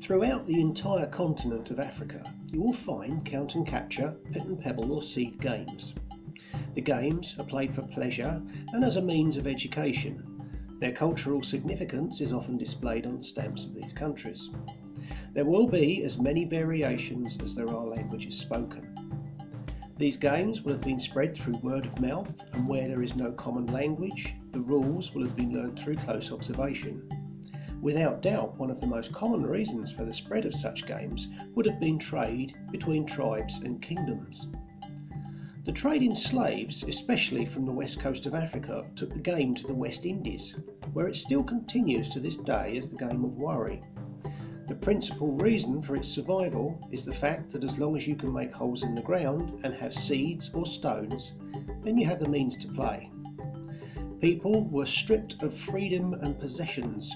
Throughout the entire continent of Africa, you will find count and capture, pit and pebble or seed games. The games are played for pleasure and as a means of education. Their cultural significance is often displayed on the stamps of these countries. There will be as many variations as there are languages spoken. These games will have been spread through word of mouth, and where there is no common language, the rules will have been learned through close observation. Without doubt, one of the most common reasons for the spread of such games would have been trade between tribes and kingdoms. The trade in slaves, especially from the west coast of Africa, took the game to the West Indies, where it still continues to this day as the game of worry. The principal reason for its survival is the fact that as long as you can make holes in the ground and have seeds or stones, then you have the means to play. People were stripped of freedom and possessions,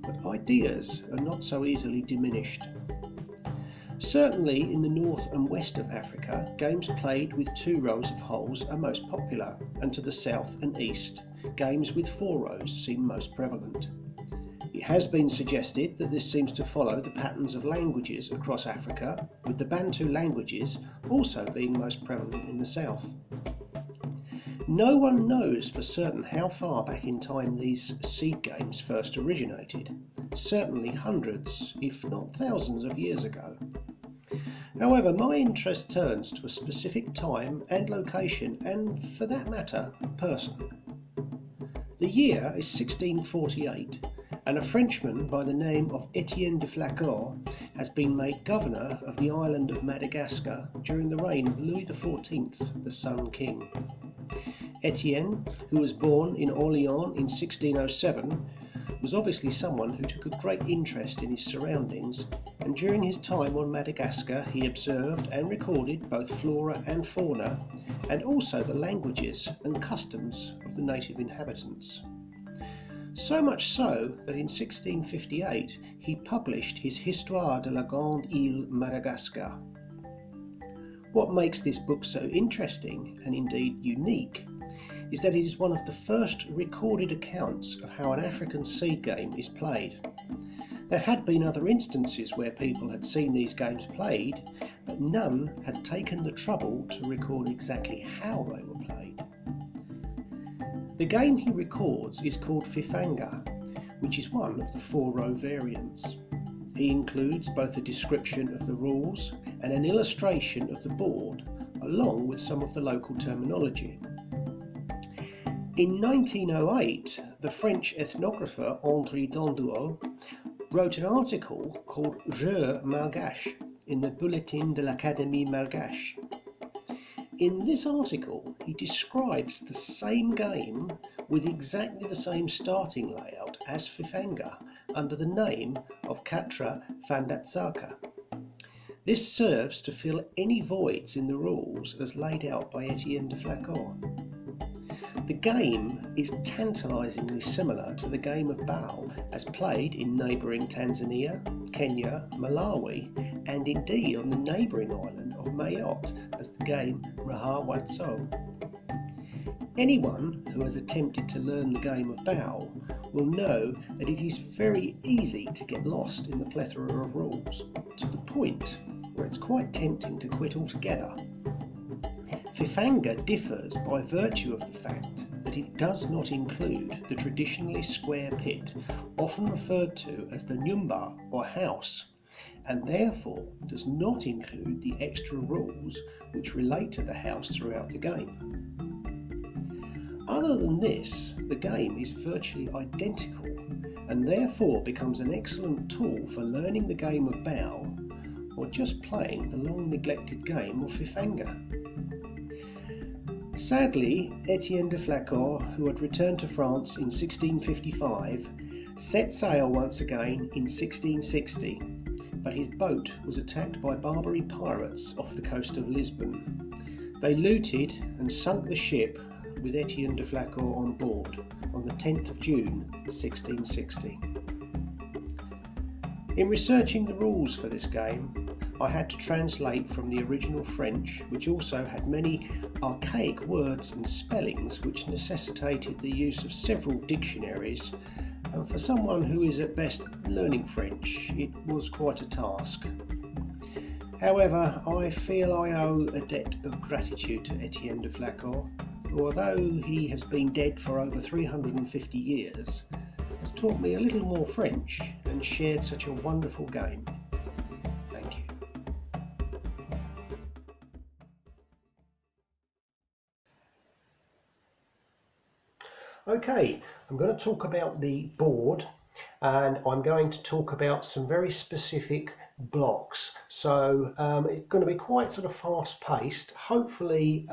but ideas are not so easily diminished. Certainly in the north and west of Africa, games played with 2 rows of holes are most popular, and to the south and east, games with 4 rows seem most prevalent. It has been suggested that this seems to follow the patterns of languages across Africa, with the Bantu languages also being most prevalent in the south. No one knows for certain how far back in time these seed games first originated, certainly hundreds, if not thousands of years ago. However, my interest turns to a specific time and location, and for that matter, a person. The year is 1648, and a Frenchman by the name of Etienne De Flacourt has been made governor of the island of Madagascar during the reign of Louis XIV, the Sun King. Etienne, who was born in Orléans in 1607, was obviously someone who took a great interest in his surroundings, and during his time on Madagascar he observed and recorded both flora and fauna, and also the languages and customs of the native inhabitants. So much so that in 1658 he published his Histoire de la Grande Île Madagascar. What makes this book so interesting, and indeed unique, is that it is one of the first recorded accounts of how an African seed game is played. There had been other instances where people had seen these games played, but none had taken the trouble to record exactly how they were played. The game he records is called Fifangha, which is one of the 4-row variants. He includes both a description of the rules and an illustration of the board, along with some of the local terminology. In 1908, the French ethnographer André Danduot wrote an article called Jeux Malgaches in the Bulletin de l'Académie Malgache. In this article, he describes the same game with exactly the same starting layout as Fifangha under the name of Katra Fandatsaka. This serves to fill any voids in the rules as laid out by Etienne De Flacourt. The game is tantalisingly similar to the game of Pebble as played in neighbouring Tanzania, Kenya, Malawi, and indeed on the neighbouring island of Mayotte as the game Raha-Watso. Anyone who has attempted to learn the game of Pebble will know that it is very easy to get lost in the plethora of rules, to the point where it's quite tempting to quit altogether. Fifangha differs by virtue of the fact that it does not include the traditionally square pit, often referred to as the nyumba or house, and therefore does not include the extra rules which relate to the house throughout the game. Other than this, the game is virtually identical and therefore becomes an excellent tool for learning the game of Pebble or just playing the long neglected game of Fifangha. Sadly, Etienne de Flacourt, who had returned to France in 1655, set sail once again in 1660, but his boat was attacked by Barbary pirates off the coast of Lisbon. They looted and sunk the ship with Etienne de Flacourt on board on the 10th of June 1660. In researching the rules for this game, I had to translate from the original French, which also had many archaic words and spellings which necessitated the use of several dictionaries, and for someone who is at best learning French, it was quite a task. However, I feel I owe a debt of gratitude to Etienne De Flacourt, who, although he has been dead for over 350 years, has taught me a little more French and shared such a wonderful game. Thank you. Okay, I'm going to talk about the board, and I'm going to talk about some very specific blocks. So it's going to be quite sort of fast paced. Hopefully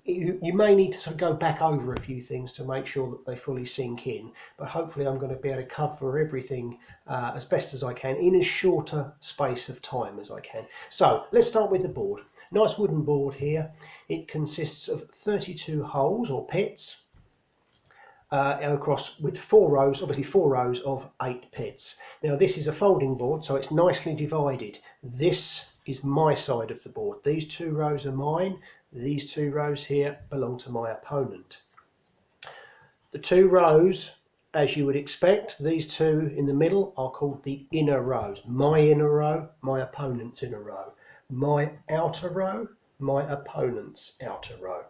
you may need to sort of go back over a few things to make sure that they fully sink in, but hopefully I'm going to be able to cover everything as best as I can in as short a space of time as I can. So let's start with the board. Nice wooden board here. It consists of 32 holes or pits across with 4 rows, obviously 4 rows of 8 pits. Now this is a folding board, so it's nicely divided. This is my side of the board. These 2 rows are mine. These 2 rows here belong to my opponent. The 2 rows, as you would expect, these 2 in the middle are called the inner rows. My inner row, my opponent's inner row. My outer row, my opponent's outer row.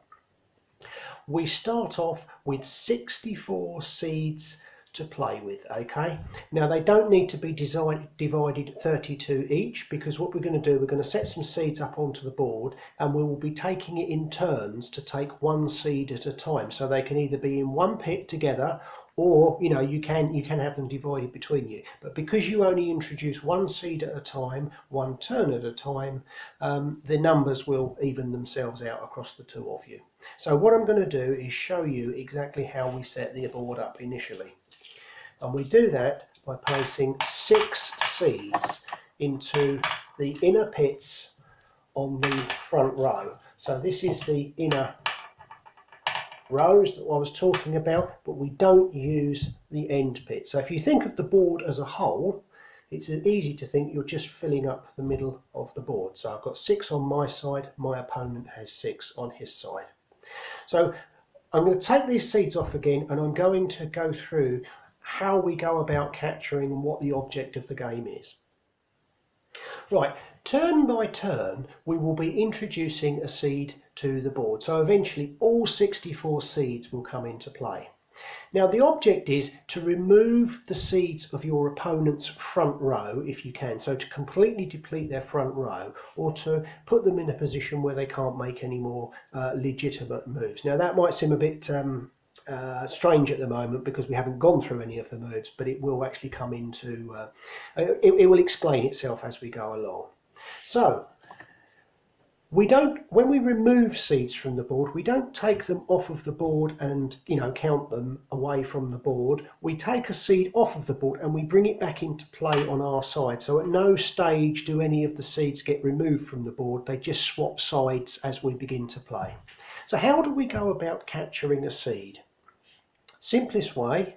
We start off with 64 seeds to play with, okay? Now they don't need to be divided 32 each, because what we're going to do, we're going to set some seeds up onto the board and we will be taking it in turns to take 1 seed at a time. So they can either be in 1 pit together, or you can have them divided between you. But because you only introduce 1 seed at a time, 1 turn at a time, the numbers will even themselves out across the 2 of you. So what I'm going to do is show you exactly how we set the board up initially. And we do that by placing 6 seeds into the inner pits on the front row. So this is the inner rows that I was talking about, but we don't use the end pit. So if you think of the board as a whole, it's easy to think you're just filling up the middle of the board. So I've got 6 on my side, my opponent has 6 on his side. So I'm going to take these seeds off again, and I'm going to go through how we go about capturing and what the object of the game is. Right, turn by turn we will be introducing a seed to the board, so eventually all 64 seeds will come into play. Now the object is to remove the seeds of your opponent's front row if you can, so to completely deplete their front row, or to put them in a position where they can't make any more legitimate moves. Now that might seem a bit strange at the moment because we haven't gone through any of the moves, but it will actually come into, it will explain itself as we go along. So when we remove seeds from the board, we don't take them off of the board and count them away from the board. We take a seed off of the board and we bring it back into play on our side. So at no stage do any of the seeds get removed from the board. They just swap sides as we begin to play. So how do we go about capturing a seed? Simplest way,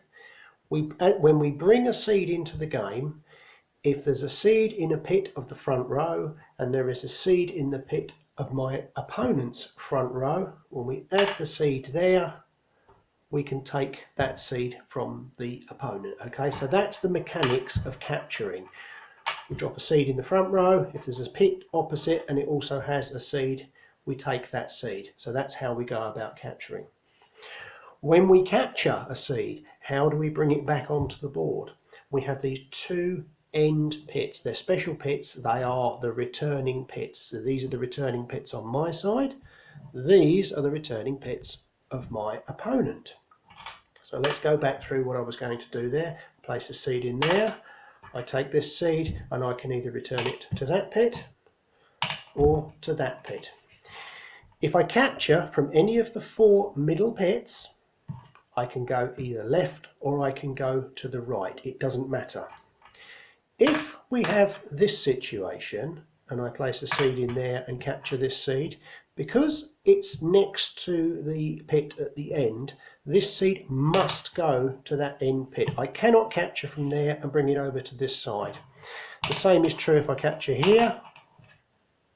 when we bring a seed into the game, if there's a seed in a pit of the front row and there is a seed in the pit of my opponent's front row, when we add the seed there, we can take that seed from the opponent. Okay, so that's the mechanics of capturing. We drop a seed in the front row. If there's a pit opposite and it also has a seed, we take that seed. So that's how we go about capturing. When we capture a seed, how do we bring it back onto the board? We have these 2 end pits. They're special pits. They are the returning pits. So these are the returning pits on my side. These are the returning pits of my opponent. So let's go back through what I was going to do there. Place a seed in there. I take this seed and I can either return it to that pit or to that pit. If I capture from any of the 4 middle pits, I can go either left or I can go to the right. It doesn't matter. If we have this situation and I place a seed in there and capture this seed, because it's next to the pit at the end, this seed must go to that end pit. I cannot capture from there and bring it over to this side. The same is true if I capture here.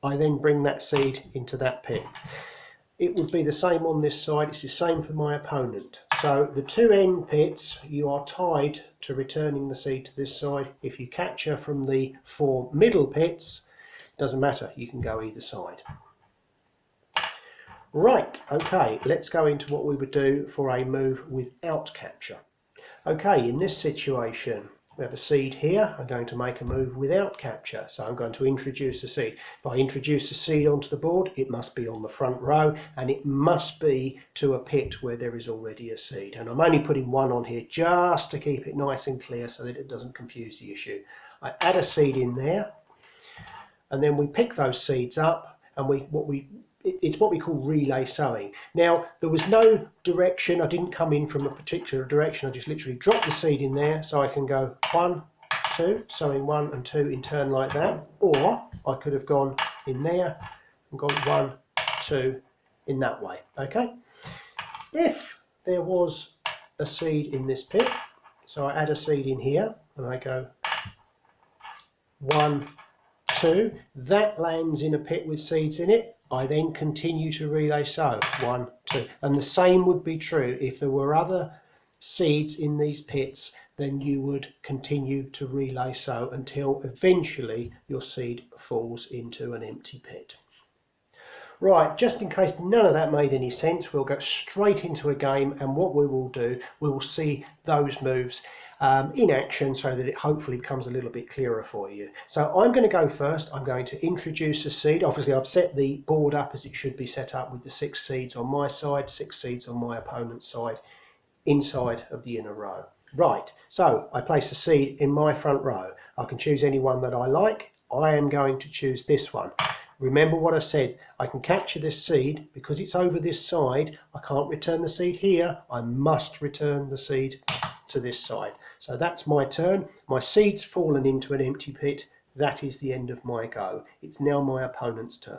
I then bring that seed into that pit. It would be the same on this side. It's the same for my opponent. So the two end pits, you are tied to returning the seed to this side. If you capture from the 4 middle pits, doesn't matter, you can go either side. Right, okay, let's go into what we would do for a move without capture. Okay, in this situation, we have a seed here. I'm going to make a move without capture, so I'm going to introduce a seed. If I introduce a seed onto the board, it must be on the front row, and it must be to a pit where there is already a seed. And I'm only putting one on here just to keep it nice and clear so that it doesn't confuse the issue. I add a seed in there, and then we pick those seeds up, and it's what we call relay sowing. Now, there was no direction. I didn't come in from a particular direction. I just literally dropped the seed in there, so I can go 1, 2, sowing 1 and 2 in turn like that. Or I could have gone in there and gone 1, 2 in that way. Okay. If there was a seed in this pit, so I add a seed in here and I go 1, 2, that lands in a pit with seeds in it. I then continue to relay sow 1, 2, and the same would be true if there were other seeds in these pits. Then you would continue to relay sow until eventually your seed falls into an empty pit. Right, just in case none of that made any sense, we'll go straight into a game, and what we will do, we will see those moves in action so that it hopefully becomes a little bit clearer for you. So I'm going to go first. I'm going to introduce a seed. Obviously I've set the board up as it should be set up, with the 6 seeds on my side, 6 seeds on my opponent's side, inside of the inner row. Right, so I place a seed in my front row. I can choose any one that I like. I am going to choose this one. Remember what I said, I can capture this seed because it's over this side. I can't return the seed here. I must return the seed to this side. So that's my turn. My seed's fallen into an empty pit. That is the end of my go. It's now my opponent's turn.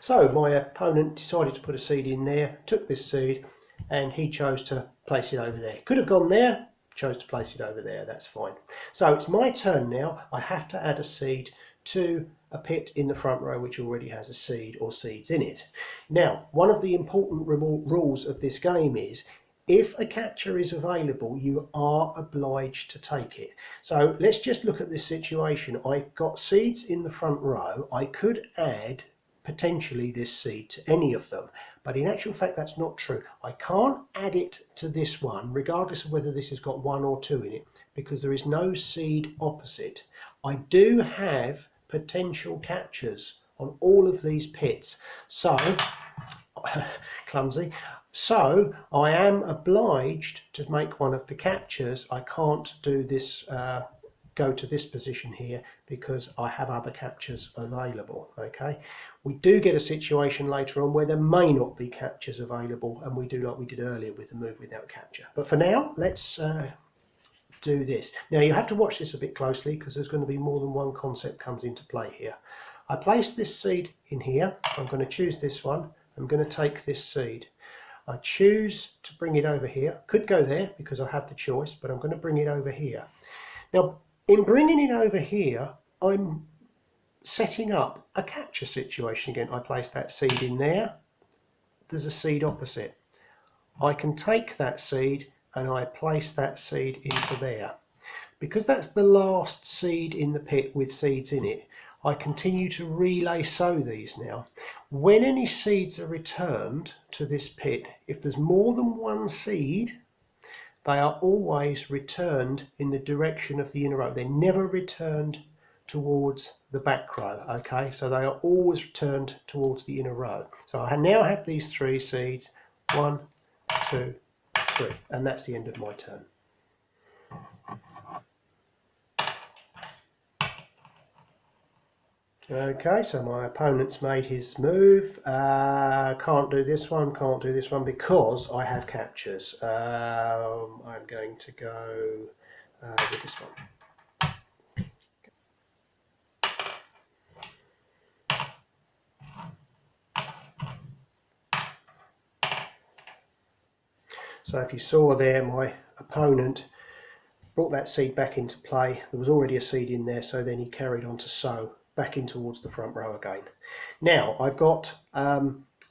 So my opponent decided to put a seed in there, took this seed, and he chose to place it over there. Could have gone there, chose to place it over there, that's fine. So it's my turn now. I have to add a seed to a pit in the front row which already has a seed or seeds in it. Now, one of the important rules of this game is if a capture is available, you are obliged to take it. So let's just look at this situation. I got seeds in the front row. I could add potentially this seed to any of them, but in actual fact that's not true. I can't add it to this one regardless of whether this has got 1 or 2 in it, because there is no seed opposite. I do have potential captures on all of these pits, so clumsy, so I am obliged to make one of the captures. I can't do this, go to this position here, because I have other captures available. Okay, we do get a situation later on where there may not be captures available, and we do like we did earlier with the move without capture. But for now, let's do this. Now you have to watch this a bit closely, because there's going to be more than one concept comes into play here. I place this seed in here. I'm going to choose this one. I'm going to take this seed. I choose to bring it over here. Could go there because I have the choice, but I'm going to bring it over here. Now, in bringing it over here, I'm setting up a capture situation again. I place that seed in there. There's a seed opposite. I can take that seed and I place that seed into there. Because that's the last seed in the pit with seeds in it, I continue to relay sow these now. When any seeds are returned to this pit, if there's more than one seed, they are always returned in the direction of the inner row. They're never returned towards the back row, okay? So they are always returned towards the inner row. So I now have these 3 seeds, 1, 2, 3, and that's the end of my turn. Okay, so my opponent's made his move. Can't do this one, can't do this one because I have captures. I'm going to go with this one. So if you saw there, my opponent brought that seed back into play. There was already a seed in there, so then he carried on to sow back in towards the front row again. Now I've got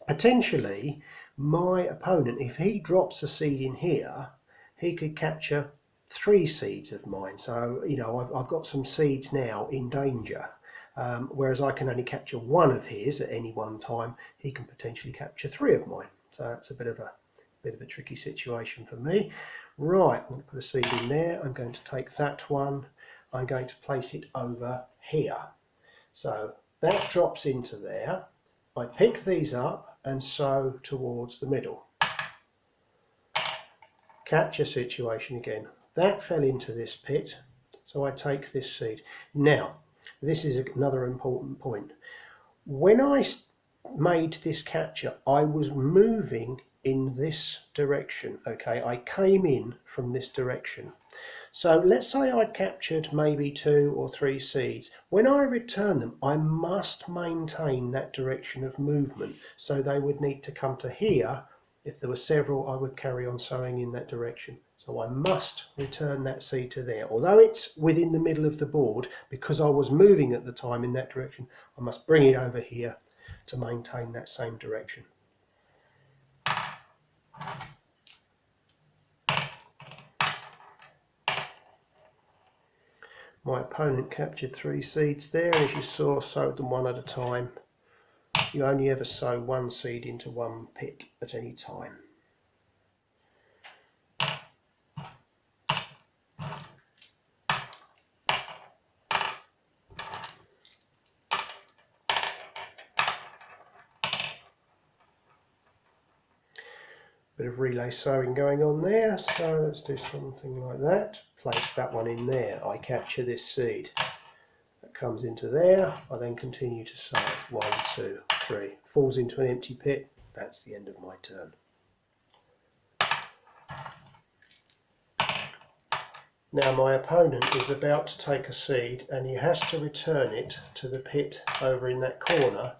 potentially my opponent, if he drops a seed in here, he could capture 3 seeds of mine. So, you know, I've got some seeds now in danger. Whereas I can only capture 1 of his at any one time, he can potentially capture 3 of mine. So that's a bit of a tricky situation for me. Right, I'm going to put a seed in there. I'm going to take that one. I'm going to place it over here. So that drops into there. I pick these up and sow towards the middle. Capture situation again. That fell into this pit, so I take this seed. Now, this is another important point. When I made this capture, I was moving in this direction, okay? I came in from this direction. So let's say I'd captured maybe 2 or 3 seeds. When I return them, I must maintain that direction of movement. So they would need to come to here. If there were several, I would carry on sowing in that direction. So I must return that seed to there. Although it's within the middle of the board, because I was moving at the time in that direction, I must bring it over here to maintain that same direction. My opponent captured 3 seeds there, and as you saw, sowed them one at a time. You only ever sow 1 seed into 1 pit at any time. Bit of relay sowing going on there, so let's do something like that. Place that one in there. I capture this seed. That comes into there. I then continue to sow. 1, 2, 3. Falls into an empty pit. That's the end of my turn. Now my opponent is about to take a seed, and he has to return it to the pit over in that corner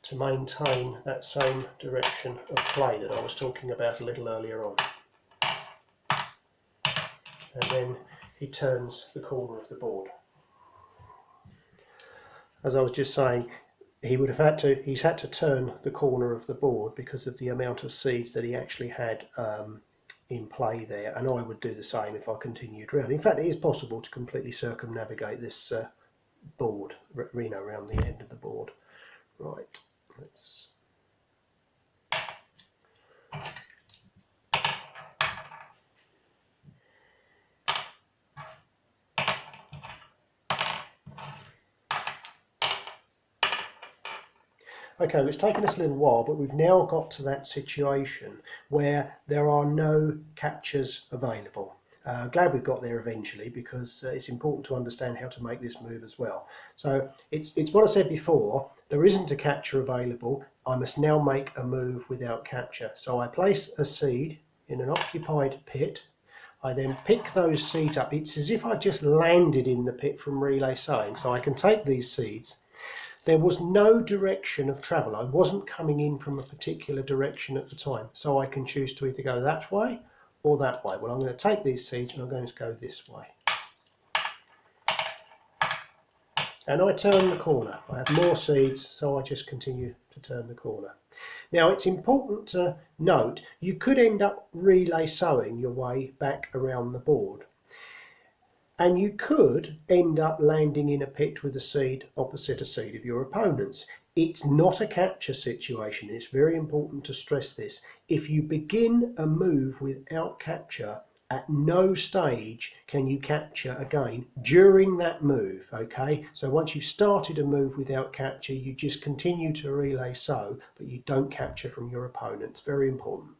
to maintain that same direction of play that I was talking about a little earlier on. And then he turns the corner of the board. As I was just saying, he's had to turn the corner of the board because of the amount of seeds that he actually had in play there, and I would do the same if I continued round. In fact, it is possible to completely circumnavigate this board, around the end of the board. Right, let's... Okay, well, it's taken us a little while, but we've now got to that situation where there are no captures available. Glad we've got there eventually, because it's important to understand how to make this move as well. So it's what I said before, there isn't a capture available. I must now make a move without capture. So I place a seed in an occupied pit. I then pick those seeds up. It's as if I just landed in the pit from relay sowing. So I can take these seeds. There was no direction of travel. I wasn't coming in from a particular direction at the time. So I can choose to either go that way or that way. Well, I'm going to take these seeds and I'm going to go this way. And I turn the corner. I have more seeds, so I just continue to turn the corner. Now, it's important to note, you could end up relay sowing your way back around the board. And you could end up landing in a pit with a seed opposite a seed of your opponent's. It's not a capture situation. It's very important to stress this. If you begin a move without capture, at no stage can you capture again during that move, okay? So once you've started a move without capture, you just continue to relay sow, but you don't capture from your opponent. It's very important.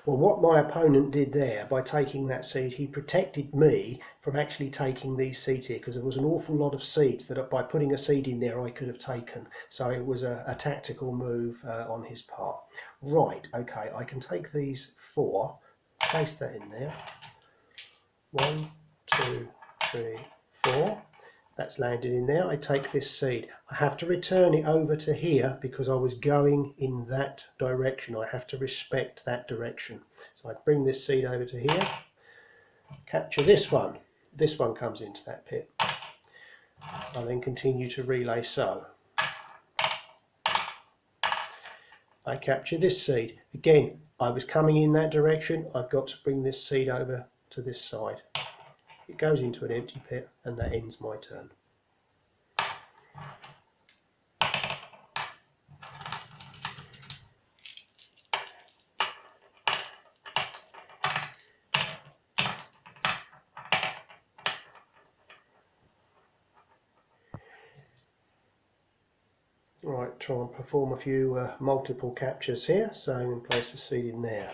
Well, what my opponent did there by taking that seed, he protected me from actually taking these seeds here, because there was an awful lot of seeds that by putting a seed in there I could have taken. So it was a tactical move on his part. Right, okay, I can take these 4, place that in there. 1, 2, 3, 4. That's landed in there. I take this seed. I have to return it over to here because I was going in that direction. I have to respect that direction. So I bring this seed over to here, capture this one. this one comes into that pit. I then continue to relay so. I capture this seed. Again, I was coming in that direction, I've got to bring this seed over to this side. It goes into an empty pit and that ends my turn. Right, try and perform a few multiple captures here. So I'm going to place the seed in there.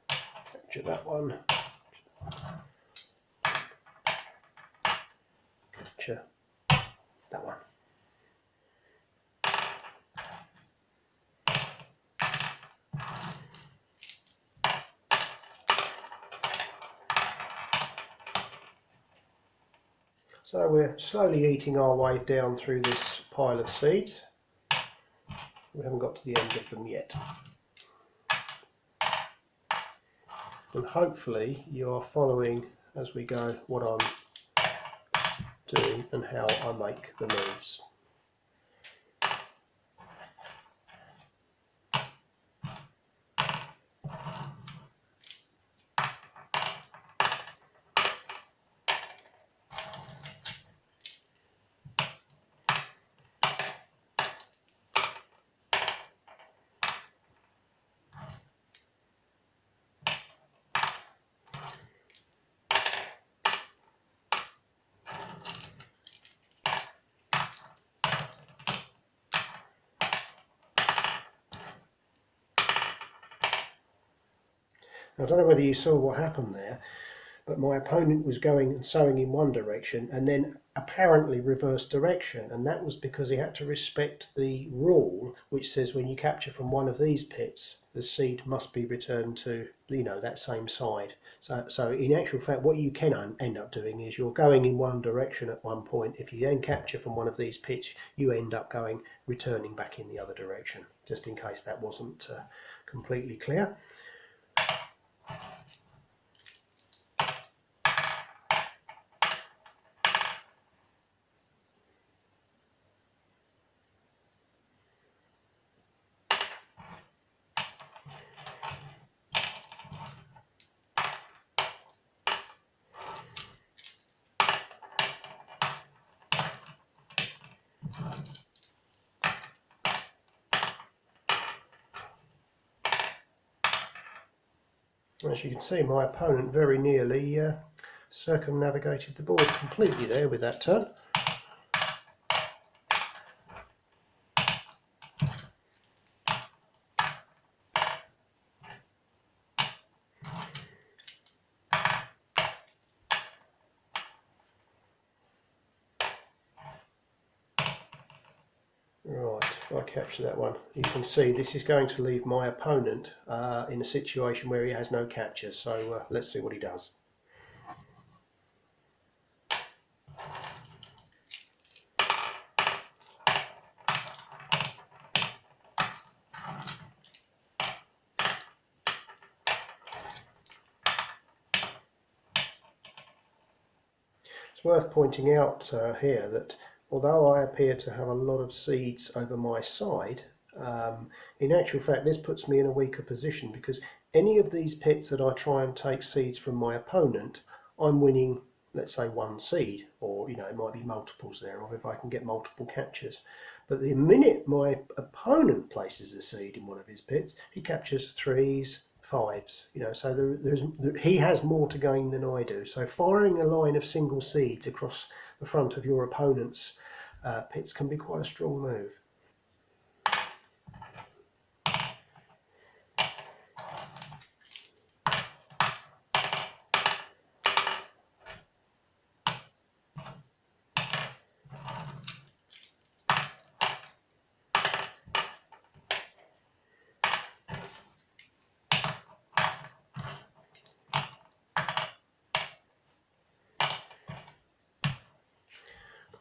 Capture that one. Capture that one. So we're slowly eating our way down through this pile of seeds. We haven't got to the end of them yet. And hopefully you are following as we go what I'm doing and how I make the moves. I don't know whether you saw what happened there, but my opponent was going and sowing in one direction and then apparently reverse direction, and that was because he had to respect the rule which says when you capture from one of these pits, the seed must be returned to, you know, that same side. So in actual fact, what you can end up doing is you're going in one direction at one point. If you then capture from one of these pits, you end up returning back in the other direction, just in case that wasn't completely clear. As you can see, my opponent very nearly circumnavigated the board completely there with that turn. Right, if I capture that one, you can see this is going to leave my opponent in a situation where he has no capture, so let's see what he does. It's worth pointing out here that although I appear to have a lot of seeds over my side, in actual fact this puts me in a weaker position, because any of these pits that I try and take seeds from my opponent, I'm winning, let's say, one seed, or you know, it might be multiples there, or if I can get multiple captures. But the minute my opponent places a seed in one of his pits, he captures threes, fives, you know, so he has more to gain than I do. So firing a line of single seeds across the front of your opponent's pits can be quite a strong move.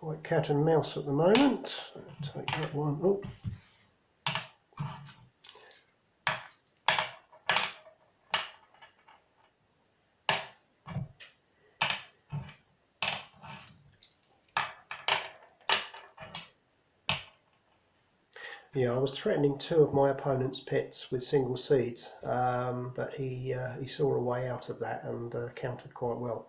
Quite cat and mouse at the moment. Take that one. Oh. Yeah, I was threatening two of my opponent's pits with single seeds, but he saw a way out of that and countered quite well.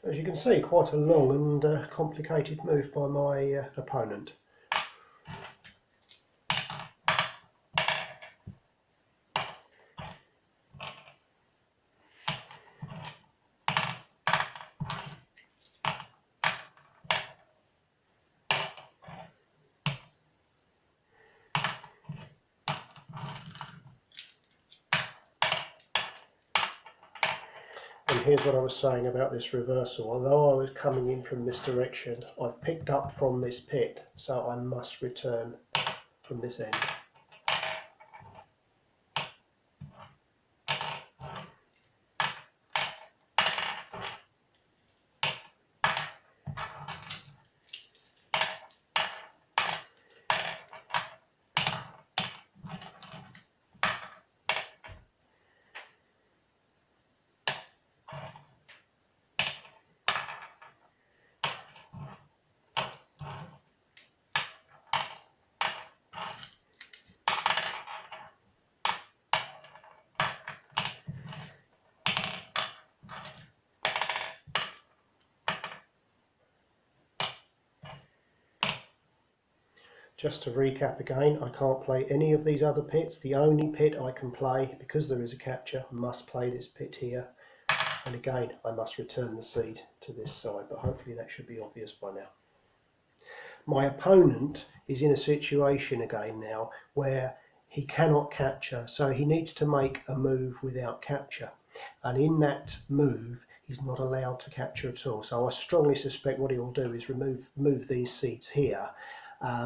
As you can see, quite a long and complicated move by my opponent. And here's what I was saying about this reversal. Although I was coming in from this direction, I've picked up from this pit, so I must return from this end. Just to recap again, I can't play any of these other pits. The only pit I can play, because there is a capture, I must play this pit here. And again, I must return the seed to this side, but hopefully that should be obvious by now. My opponent is in a situation again now where he cannot capture, so he needs to make a move without capture. And in that move, he's not allowed to capture at all. So I strongly suspect what he will do is move these seeds here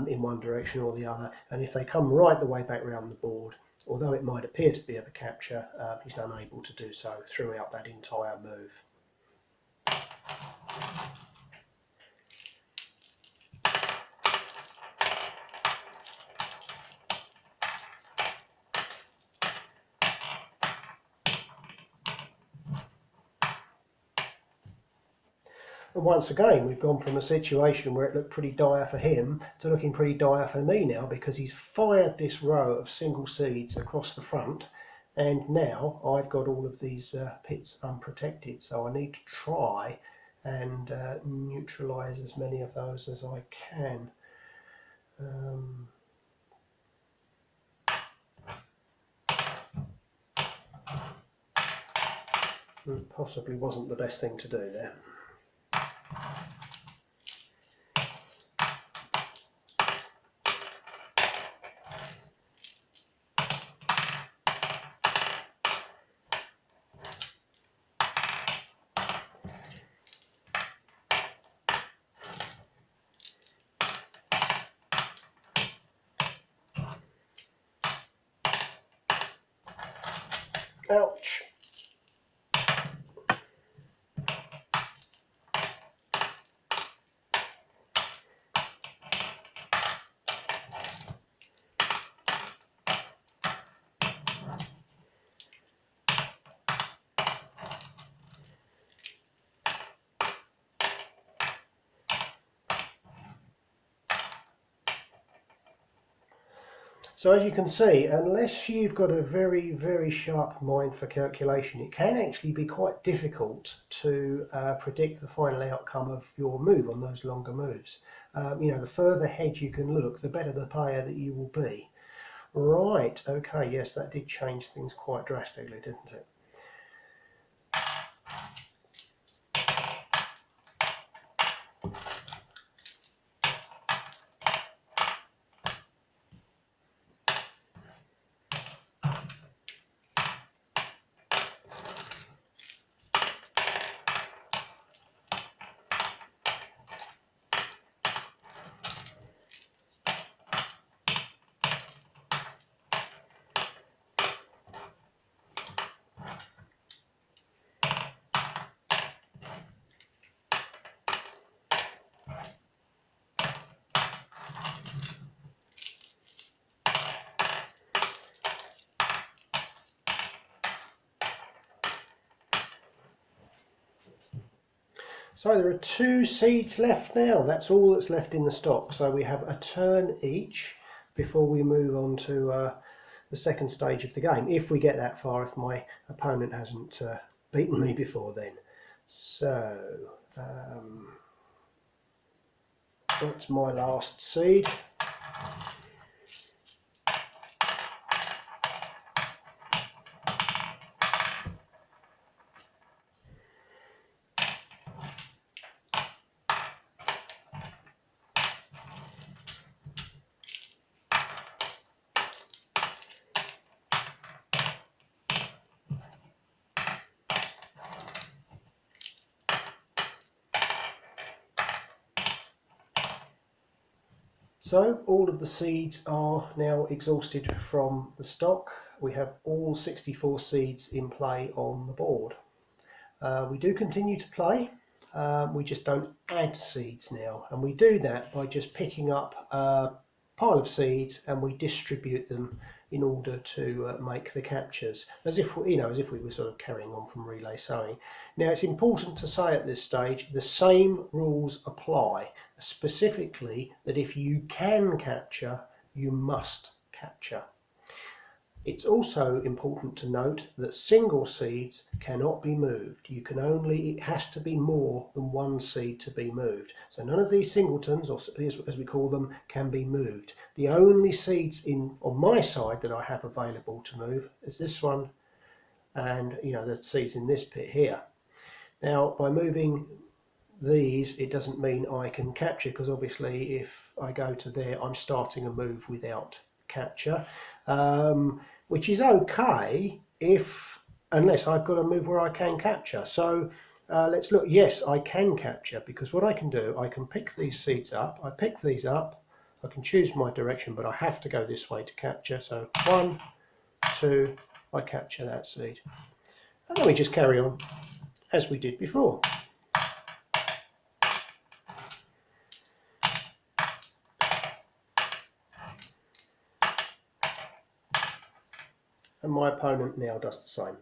in one direction or the other. And if they come right the way back around the board, although it might appear to be of a capture, he's unable to do so throughout that entire move. And once again, we've gone from a situation where it looked pretty dire for him to looking pretty dire for me now, because he's fired this row of single seeds across the front, and now I've got all of these pits unprotected, so I need to try and neutralise as many of those as I can. It possibly wasn't the best thing to do there. Ouch. So as you can see, unless you've got a very, very sharp mind for calculation, it can actually be quite difficult to predict the final outcome of your move on those longer moves. You know, the further ahead you can look, the better the player that you will be. Right, okay, yes, that did change things quite drastically, didn't it? So there are 2 seeds left now. That's all that's left in the stock. So we have a turn each before we move on to the second stage of the game, if we get that far, if my opponent hasn't beaten me before then. So that's my last seed. So all of the seeds are now exhausted from the stock. We have all 64 seeds in play on the board. We do continue to play, we just don't add seeds now, and we do that by just picking up a pile of seeds and we distribute them in order to make the captures, as if we were sort of carrying on from relay sowing. Now it's important to say at this stage the same rules apply, specifically that if you can capture, you must capture. It's also important to note that single seeds cannot be moved. It has to be more than 1 seed to be moved. So none of these singletons, or as we call them, can be moved. The only seeds on my side that I have available to move is this one, and the seeds in this pit here. Now, by moving these, it doesn't mean I can capture, because obviously if I go to there, I'm starting a move without capture. Which is okay unless I've got a move where I can capture. So let's look. Yes, I can capture, because what I can do, I can pick these seeds up. I pick these up. I can choose my direction, but I have to go this way to capture. So 1, 2, I capture that seed. And then we just carry on as we did before. And my opponent now does the same.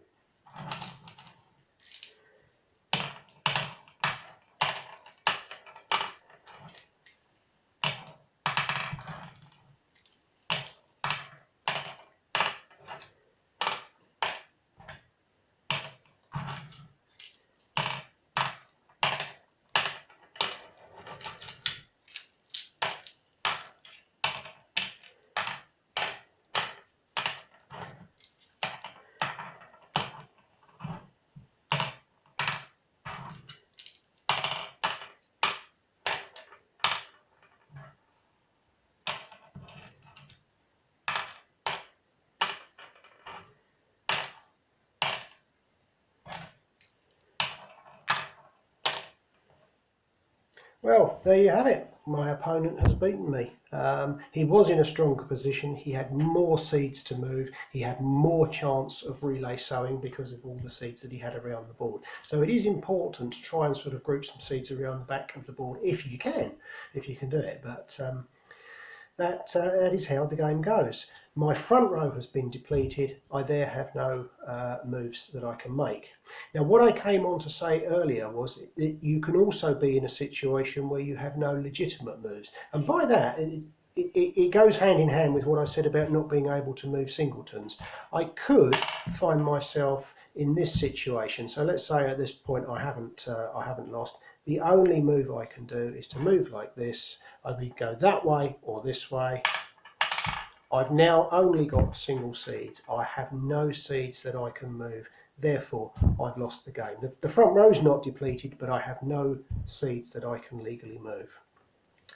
Well, there you have it. My opponent has beaten me. He was in a stronger position. He had more seeds to move. He had more chance of relay sowing because of all the seeds that he had around the board. So it is important to try and sort of group some seeds around the back of the board if you can do it. But that is how the game goes. My front row has been depleted. I there have no moves that I can make. Now, what I came on to say earlier was that you can also be in a situation where you have no legitimate moves. And by that, it goes hand in hand with what I said about not being able to move singletons. I could find myself in this situation. So let's say at this point I haven't lost. The only move I can do is to move like this. I would go that way or this way. I've now only got single seeds. I have no seeds that I can move. Therefore, I've lost the game. The front row's not depleted, but I have no seeds that I can legally move.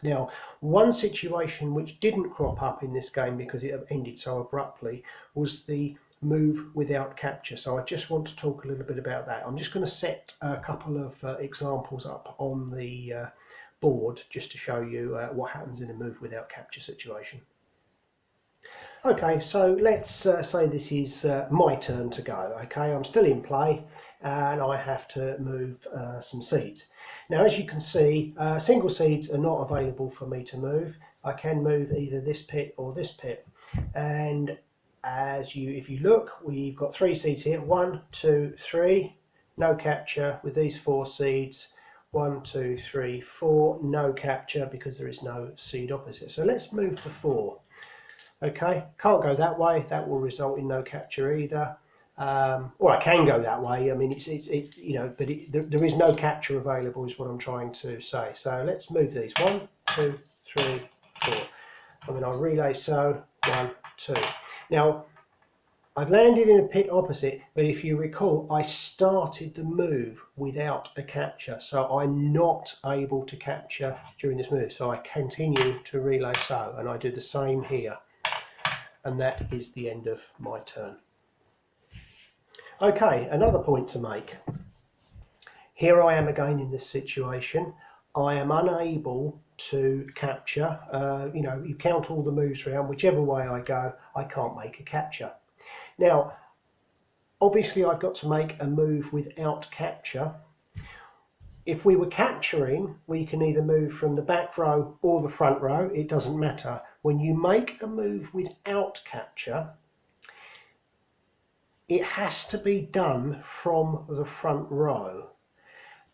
Now, one situation which didn't crop up in this game because it ended so abruptly was the move without capture. So I just want to talk a little bit about that. I'm just going to set a couple of examples up on the board just to show you what happens in a move without capture situation. Okay, so let's say this is my turn to go. Okay, I'm still in play and I have to move some seeds. Now, as you can see, single seeds are not available for me to move. I can move either this pit or this pit. And if you look, we've got 3 seeds here. 1, 2, 3. No capture with these 4 seeds. 1, 2, 3, 4, no capture because there is no seed opposite. So let's move to 4. Okay, can't go that way, that will result in no capture either. Or I can go that way, I mean, you know, but there is no capture available is what I'm trying to say. So let's move these, 1, 2, 3, 4. And then I'll relay sow, 1, 2. Now, I've landed in a pit opposite, but if you recall, I started the move without a capture, so I'm not able to capture during this move. So I continue to relay sow, and I do the same here. And that is the end of my turn. Okay, another point to make. Here I am again in this situation. I am unable to capture. You know, you count all the moves around, whichever way I go, I can't make a capture. Now, obviously I've got to make a move without capture. If we were capturing, we can either move from the back row or the front row, it doesn't matter. When you make a move without capture, it has to be done from the front row,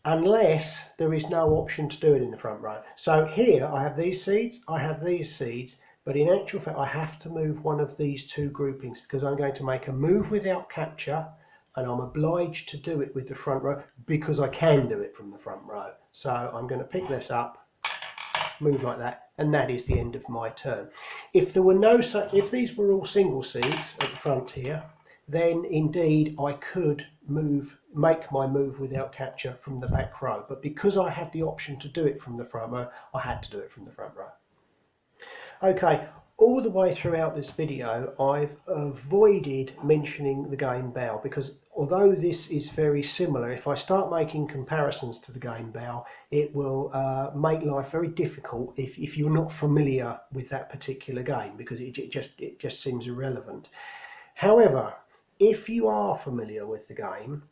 unless there is no option to do it in the front row. So here I have these seeds, I have these seeds, but in actual fact I have to move one of these two groupings because I'm going to make a move without capture, and I'm obliged to do it with the front row because I can do it from the front row. So I'm going to pick this up, move like that, and that is the end of my turn. If there were no, if these were all single seeds at the front here, then indeed I could make my move without capture from the back row. But because I had the option to do it from the front row, I had to do it from the front row. Okay, all the way throughout this video, I've avoided mentioning the game bow because although this is very similar, if I start making comparisons to the game bow, it will make life very difficult if you're not familiar with that particular game because it just seems irrelevant. However, if you are familiar with the game,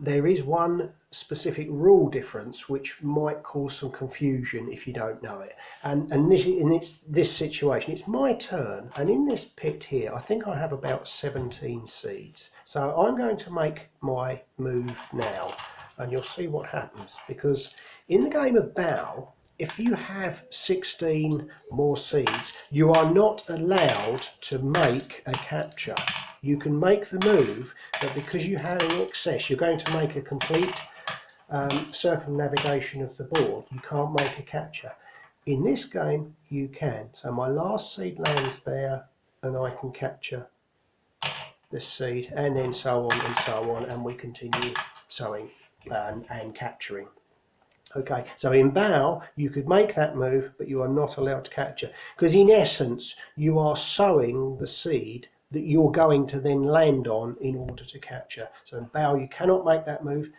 there is one specific rule difference which might cause some confusion if you don't know it. And this situation, it's my turn, and in this pit here, I think I have about 17 seeds. So I'm going to make my move now, and you'll see what happens. Because in the game of bow, if you have 16 more seeds, you are not allowed to make a capture. You can make the move, but because you have in excess, you're going to make a complete circumnavigation of the board. You can't make a capture. In this game, you can. So my last seed lands there, and I can capture this seed, and then so on, and we continue sowing and capturing. Okay, so in bow, you could make that move, but you are not allowed to capture. Because in essence, you are sowing the seed that you're going to then land on in order to capture. So in bow, you cannot make that move,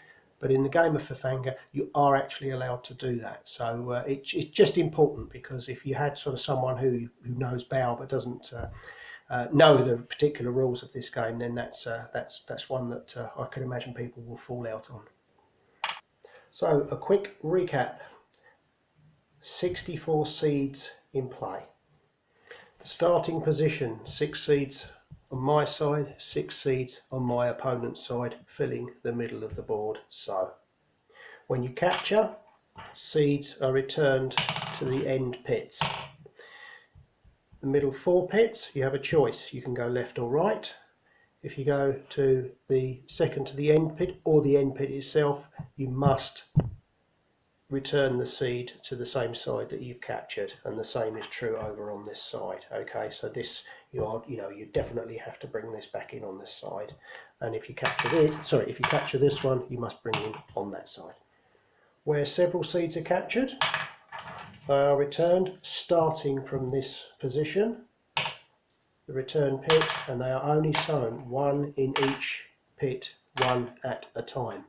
but in the game of Fifangha, you are actually allowed to do that. So it's just important, because if you had sort of someone who knows bow but doesn't know the particular rules of this game, then that's one that I can imagine people will fall out on. So a quick recap: 64 seeds in play. The starting position: 6 seeds on my side, 6 seeds on my opponent's side, filling the middle of the board. So when you capture, seeds are returned to the end pits. The middle 4 pits, you have a choice. You can go left or right. If you go to the second to the end pit, or the end pit itself, you must return the seed to the same side that you've captured, and the same is true over on this side. Okay, so this you definitely have to bring this back in on this side, and if you capture this one, you must bring in on that side. Where several seeds are captured, they are returned starting from this position, the return pit, and they are only sown one in each pit, one at a time.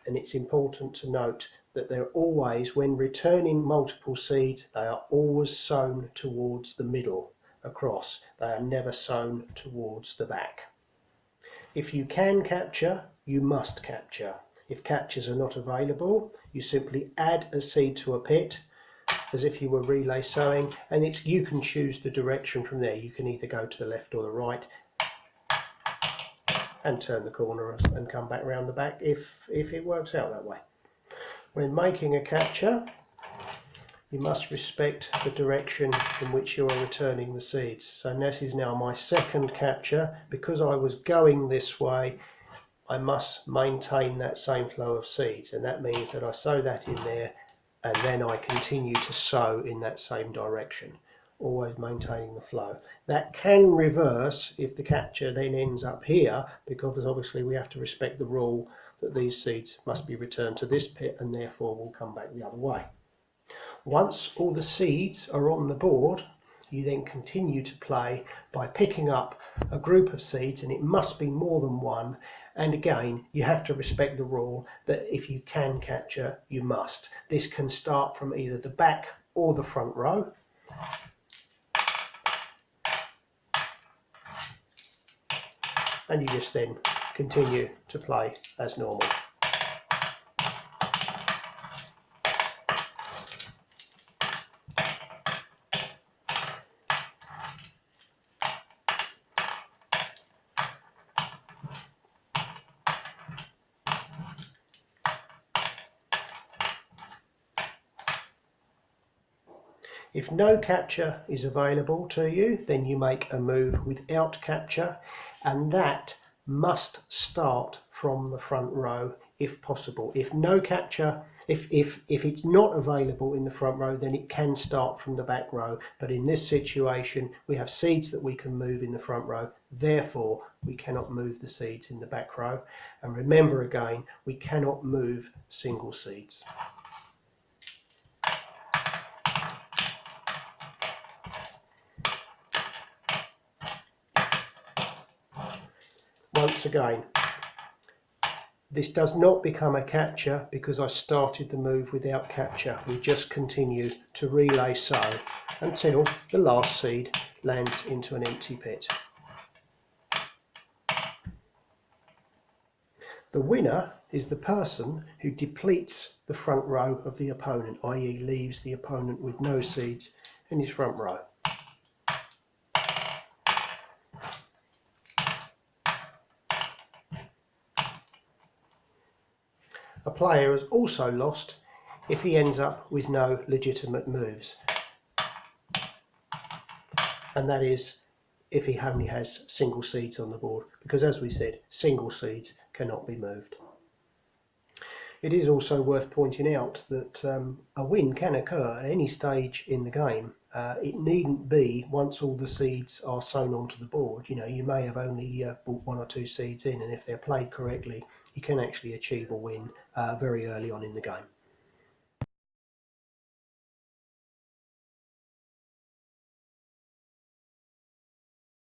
And it's important to note that they're always, when returning multiple seeds, they are always sown towards the middle across. They are never sown towards the back. If you can capture, you must capture. If captures are not available, you simply add a seed to a pit as if you were relay sowing, and you can choose the direction from there. You can either go to the left or the right and turn the corner and come back round the back if it works out that way. When making a capture, you must respect the direction in which you are returning the seeds. So this is now my second capture. Because I was going this way, I must maintain that same flow of seeds, and that means that I sow that in there and then I continue to sow in that same direction, always maintaining the flow. That can reverse if the capture then ends up here, because obviously we have to respect the rule that these seeds must be returned to this pit and therefore will come back the other way. Once all the seeds are on the board, you then continue to play by picking up a group of seeds, and it must be more than one. And again, you have to respect the rule that if you can capture, you must. This can start from either the back or the front row. And you just then continue to play as normal. If no capture is available to you, then you make a move without capture, and that must start from the front row if possible. If no capture, if it's not available in the front row, then it can start from the back row. But in this situation, we have seeds that we can move in the front row, therefore we cannot move the seeds in the back row. And remember again, we cannot move single seeds. Once again, this does not become a capture because I started the move without capture. We just continue to relay sow until the last seed lands into an empty pit. The winner is the person who depletes the front row of the opponent, i.e. leaves the opponent with no seeds in his front row. A player has also lost if he ends up with no legitimate moves, and that is if he only has single seeds on the board, because as we said, single seeds cannot be moved. It is also worth pointing out that a win can occur at any stage in the game. It needn't be once all the seeds are sown onto the board. You know, you may have only brought one or two seeds in, and if they're played correctly, you can actually achieve a win very early on in the game.